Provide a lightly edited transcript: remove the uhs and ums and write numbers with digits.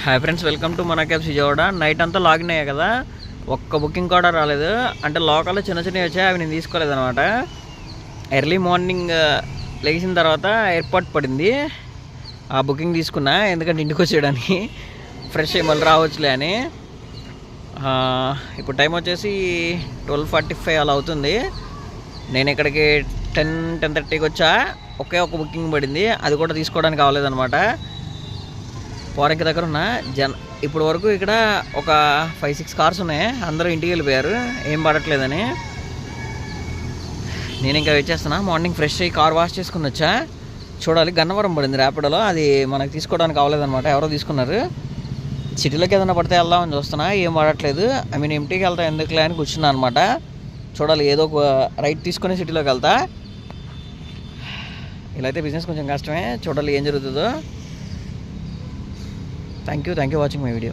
Hi friends, welcome to మన cabs Vijayawada. Night అంతా login అయ్యా కదా, ఒక్క బుకింగ్ కూడా రాలేదు. అంటే లోకల్లో చిన్న చిన్నవి వచ్చాయి, అవి నేను తీసుకోలేదు అనమాట. ఎర్లీ మార్నింగ్ లేచిన తర్వాత ఎయిర్పోర్ట్ పడింది, ఆ బుకింగ్ తీసుకున్నా. ఎందుకంటే ఇంటికి వచ్చేయడానికి ఫ్రెష్ అయ్యి మళ్ళీ రావచ్చులే అని. ఇప్పుడు టైం వచ్చేసి 12:45 అలా అవుతుంది. నేను ఇక్కడికి 10-10:30కి వచ్చా. ఒకే ఒక బుకింగ్ పడింది, అది కూడా తీసుకోవడానికి అవ్వలేదన్నమాట. పోరంకి దగ్గర ఉన్న ఇప్పుడు వరకు ఇక్కడ ఒక 5-6 కార్స్ ఉన్నాయి. అందరూ ఇంటికి వెళ్ళిపోయారు, ఏం పడట్లేదని. నేను ఇంకా వెయిట్ చేస్తున్నా. మార్నింగ్ ఫ్రెష్ అయ్యి కార్ వాష్ చేసుకుని వచ్చా. చూడాలి, గన్నవరం పడింది ర్యాపిడోలో, అది మనకు తీసుకోవడానికి అవ్వలేదన్నమాట. ఎవరో తీసుకున్నారు. సిటీలోకి ఏదైనా పడితే వెళ్దామని చూస్తున్నా, ఏం పడట్లేదు. ఎంటీకి వెళ్తా ఎందుకులే అని కూర్చున్నా అనమాట. చూడాలి, ఏదో ఒక రైట్ తీసుకొని సిటీలోకి వెళ్తా. ఇలా అయితే బిజినెస్ కొంచెం కష్టమే. చూడాలి ఏం జరుగుతుందో. Thank you for watching my video.